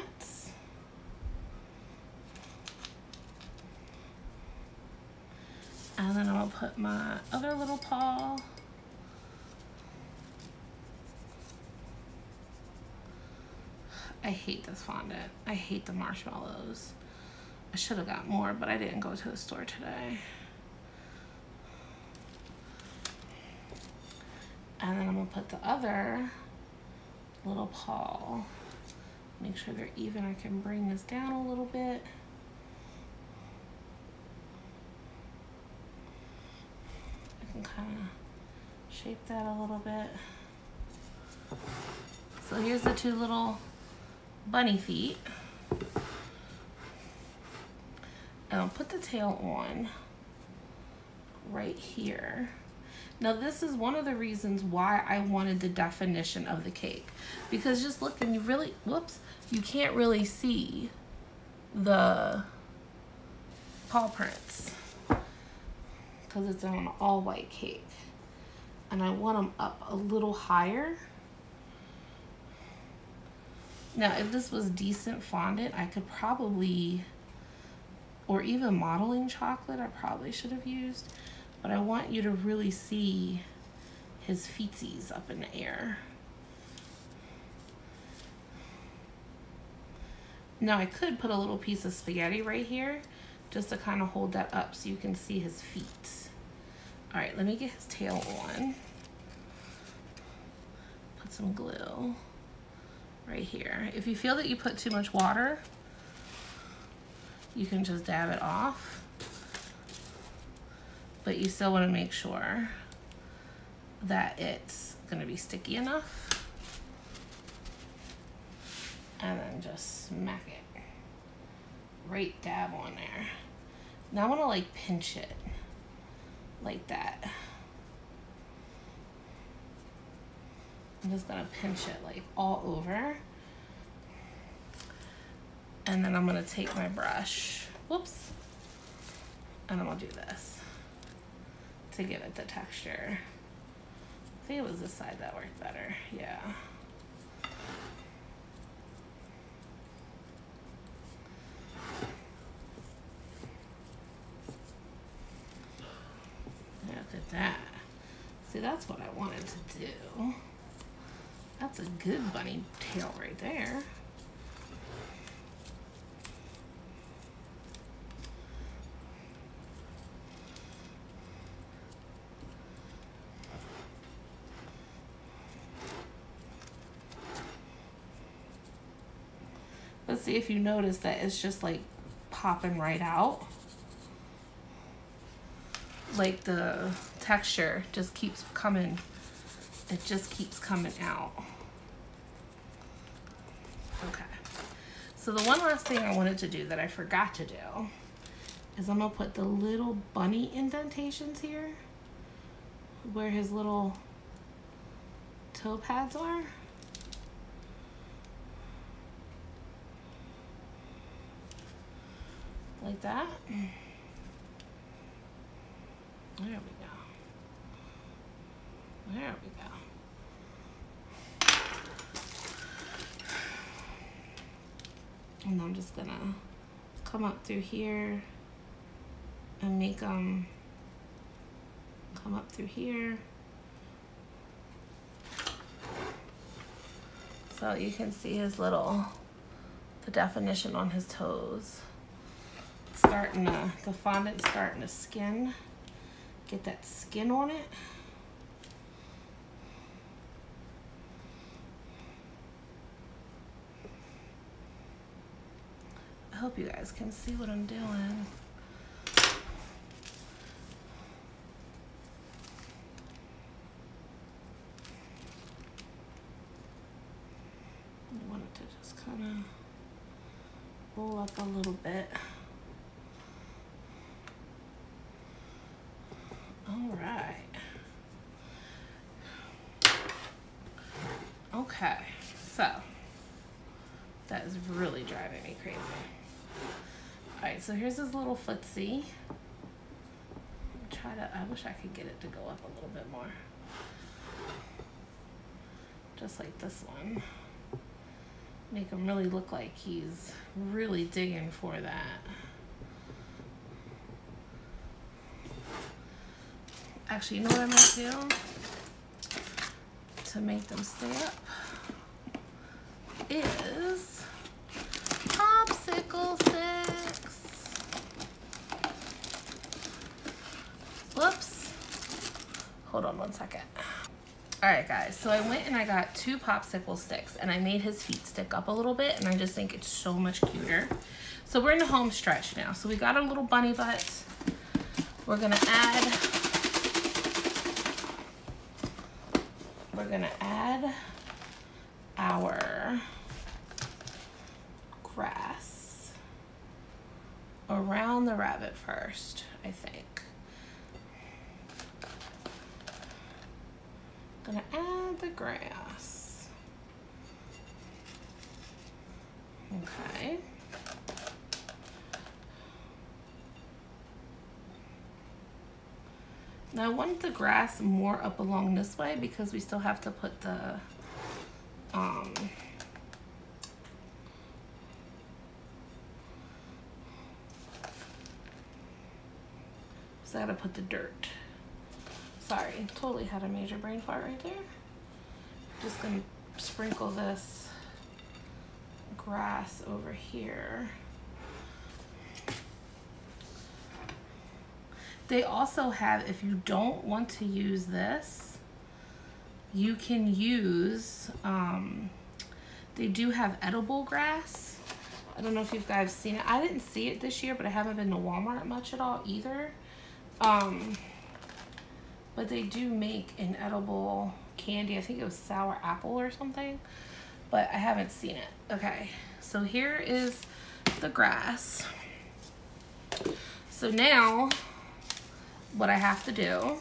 And then I'm gonna put my other little paw I hate this fondant. I hate the marshmallows. I should have got more, but I didn't go to the store today. And then I'm gonna put the other little paw. Make sure they're even. I can bring this down a little bit. I can kind of shape that a little bit. So here's the two little bunny feet. And I'll put the tail on right here. Now this is one of the reasons why I wanted the definition of the cake, because just look and you really, whoops, you can't really see the paw prints because it's on an all white cake, and I want them up a little higher. Now, if this was decent fondant, I could probably, or even modeling chocolate, I probably should have used, but I want you to really see his feetsies up in the air. Now I could put a little piece of spaghetti right here just to kind of hold that up so you can see his feet. All right, let me get his tail on. Put some glue right here. If you feel that you put too much water, you can just dab it off. But you still want to make sure that it's going to be sticky enough. And then just smack it. Right dab on there. Now I want to like pinch it like that. I'm just gonna pinch it like all over. And then I'm gonna take my brush, whoops, and I'm gonna do this to give it the texture. I think it was this side that worked better, yeah. Look at that. See, that's what I wanted to do. That's a good bunny tail right there. Let's see if you notice that it's just like popping right out. Like the texture just keeps coming, it just keeps coming out. Okay, so the one last thing I wanted to do that I forgot to do is I'm gonna put the little bunny indentations here where his little toe pads are. Like that. There we go. There we go. And I'm just gonna come up through here and make them come up through here. So you can see his little, the definition on his toes. It's starting to, the fondant's starting to skin. Get that skin on it. I hope you guys can see what I'm doing. I want it to just kind of roll up a little bit. All right. Okay, so that is really driving me crazy. All right, so here's his little footsie. I wish I could get it to go up a little bit more. Just like this one. Make him really look like he's really digging for that. Actually, you know what I might do to make them stay up is popsicle sticks. Whoops. Hold on one second. All right, guys, so I went and I got 2 popsicle sticks and I made his feet stick up a little bit and I just think it's so much cuter. So we're in the home stretch now. So we got our little bunny butts. We're gonna add our grass around the rabbit first, I think. Gonna add the grass. Okay. Now I want the grass more up along this way because we still have to put the so I gotta put the dirt. Sorry, totally had a major brain fart right there. Just gonna sprinkle this grass over here. They also have, if you don't want to use this, you can use, they do have edible grass. I don't know if you guys seen it. I didn't see it this year, but I haven't been to Walmart much at all either. But they do make an edible candy. I think it was sour apple or something, but I haven't seen it. Okay, so here is the grass. So now what I have to do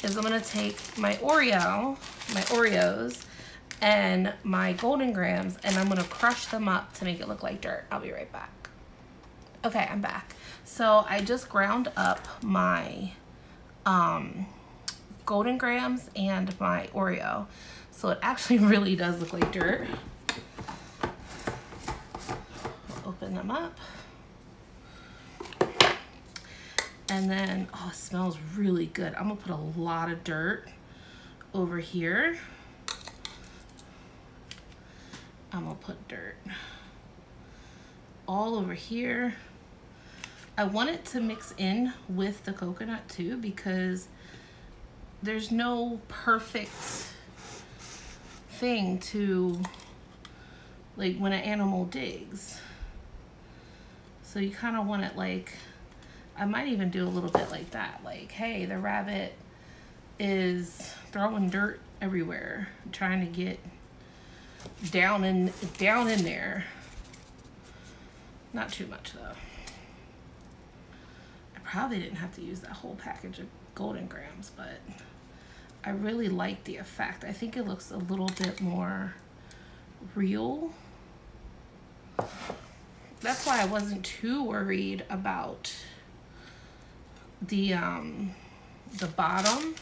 is I'm gonna take my Oreos and my Golden Grams, and I'm gonna crush them up to make it look like dirt. I'll be right back. Okay, I'm back. So I just ground up my Golden Grams and my Oreo. So it actually really does look like dirt. Open them up. And then, oh, it smells really good. I'm gonna put a lot of dirt over here. I'm gonna put dirt all over here. I want it to mix in with the coconut too, because there's no perfect thing to, like, when an animal digs. So you kind of want it like, I might even do a little bit like that. Like, hey, the rabbit is throwing dirt everywhere, trying to get down in there. Not too much though. I probably didn't have to use that whole package of Golden Grams, but I really like the effect. I think it looks a little bit more real. That's why I wasn't too worried about the bottom,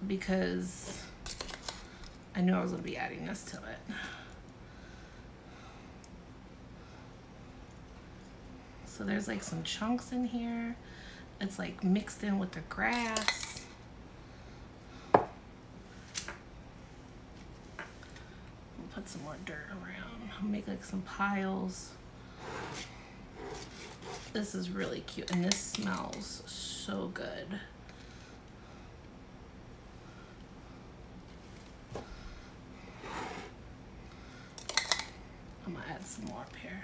because I knew I was going to be adding this to it. So there's like some chunks in here. It's like mixed in with the grass. We'll put some more dirt around. I'll make like some piles. This is really cute, and this smells so good. I'm gonna add some more up here.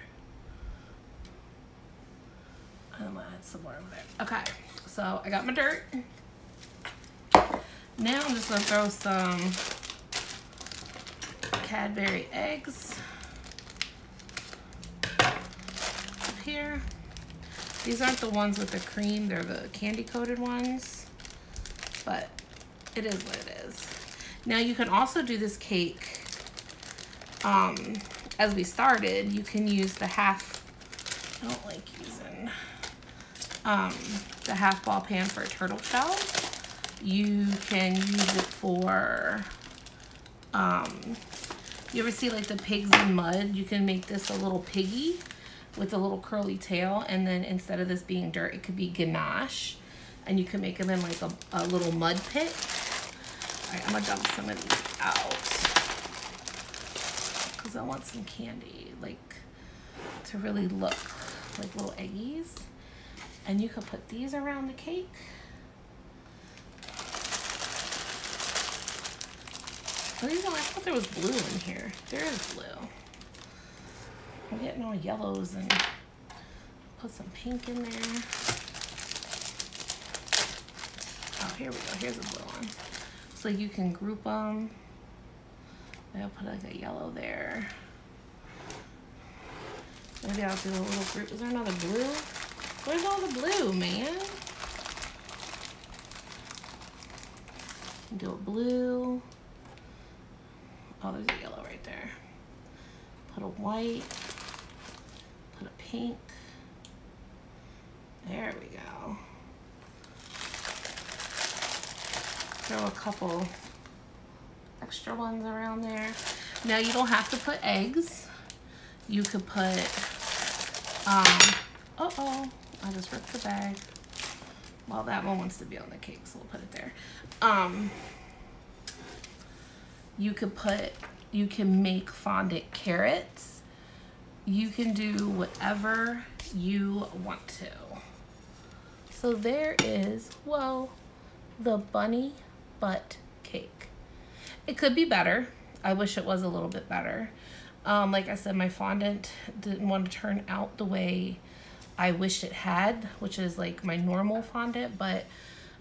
And I'm gonna add some more over there. Okay, so I got my dirt. Now I'm just gonna throw some Cadbury eggs up here. These aren't the ones with the cream, they're the candy coated ones, but it is what it is. Now you can also do this cake, as we started, you can use the half, I don't like using the half ball pan for a turtle shell. You can use it for, you ever see like the pigs in mud? You can make this a little piggy with a little curly tail, and then instead of this being dirt, it could be ganache, and you can make them in like a little mud pit. All right, I'm gonna dump some of these out because I want some candy, like, to really look like little eggies. And you could put these around the cake. Oh, you know, I thought there was blue in here. There is blue. I'm getting all yellows, and put some pink in there. Oh, here we go. Here's a blue one. So you can group them. I'll put like a yellow there. Maybe I'll do a little group. Is there another blue? Where's all the blue, man? Do a blue. Oh, there's a yellow right there. Put a white. Put a pink. There we go. Throw a couple extra ones around there. Now you don't have to put eggs. You could put, uh-oh, I just ripped the bag. Well, that one wants to be on the cake, so we'll put it there. You can make fondant carrots. You can do whatever you want to. So there is, well, the bunny butt cake. It could be better. I wish it was a little bit better. Like I said, my fondant didn't want to turn out the way I wished it had, which is like my normal fondant, but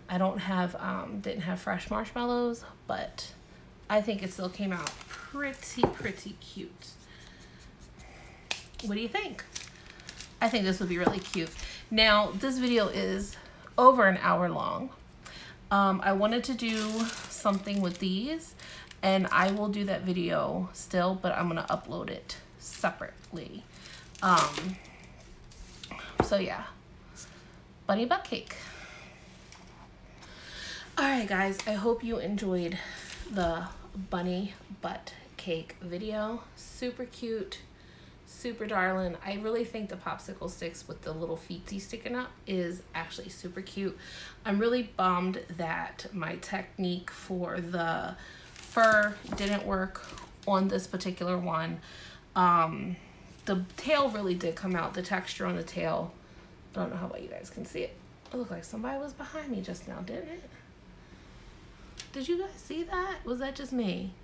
I don't have, didn't have fresh marshmallows, but I think it still came out pretty cute. What do you think? I think this would be really cute. Now, this video is over an hour long. I wanted to do something with these, and I will do that video still, but I'm gonna upload it separately. So yeah, bunny butt cake. All right, guys, I hope you enjoyed the bunny butt cake video. Super cute, super darling. I really think the popsicle sticks with the little feetsies sticking up is actually super cute. I'm really bummed that my technique for the fur didn't work on this particular one. The tail really did come out, the texture on the tail. I don't know how well you guys can see it. It looked like somebody was behind me just now, didn't it? Did you guys see that? Was that just me?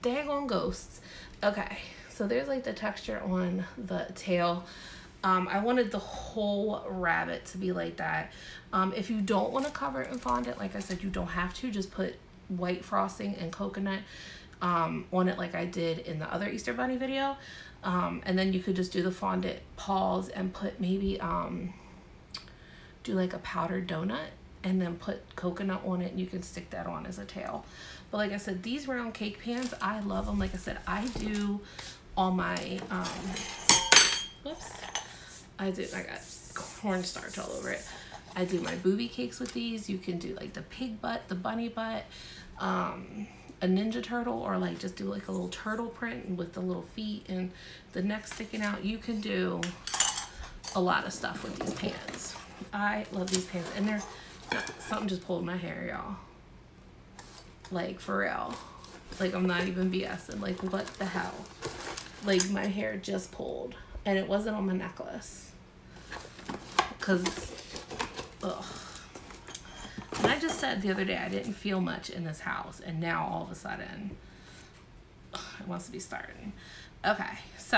Daggone ghosts. Okay, so there's like the texture on the tail. I wanted the whole rabbit to be like that. If you don't want to cover it in fondant, like I said, you don't have to. Just put white frosting and coconut on it like I did in the other Easter Bunny video. And then you could just do the fondant paws and put maybe do like a powdered donut and then put coconut on it, and you can stick that on as a tail. But like I said, these round cake pans, I love them. Like I said, I do all my whoops, I got cornstarch all over it. I do my booby cakes with these. You can do like the pig butt, the bunny butt, a ninja turtle, or like just do like a little turtle print with the little feet and the neck sticking out. You can do a lot of stuff with these pans. I love these pans, and they're something just pulled my hair, y'all. Like for real, like I'm not even BSing. Like what the hell? Like my hair just pulled, and it wasn't on my necklace. Cause, ugh. And I just said the other day I didn't feel much in this house, and now all of a sudden it wants to be starting. Okay, so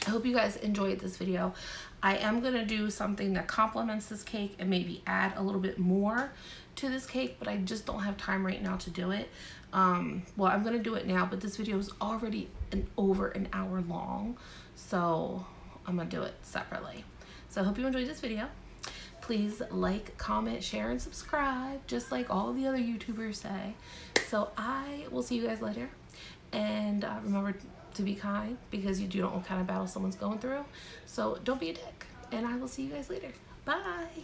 I hope you guys enjoyed this video. I am gonna do something that complements this cake and maybe add a little bit more to this cake, but I just don't have time right now to do it. Well, I'm gonna do it now, but this video is already over an hour long, so I'm gonna do it separately. So I hope you enjoyed this video. Please like, comment, share, and subscribe, just like all the other YouTubers say. So I will see you guys later. And remember to be kind, because you don't know what kind of battle someone's going through. So don't be a dick. And I will see you guys later. Bye.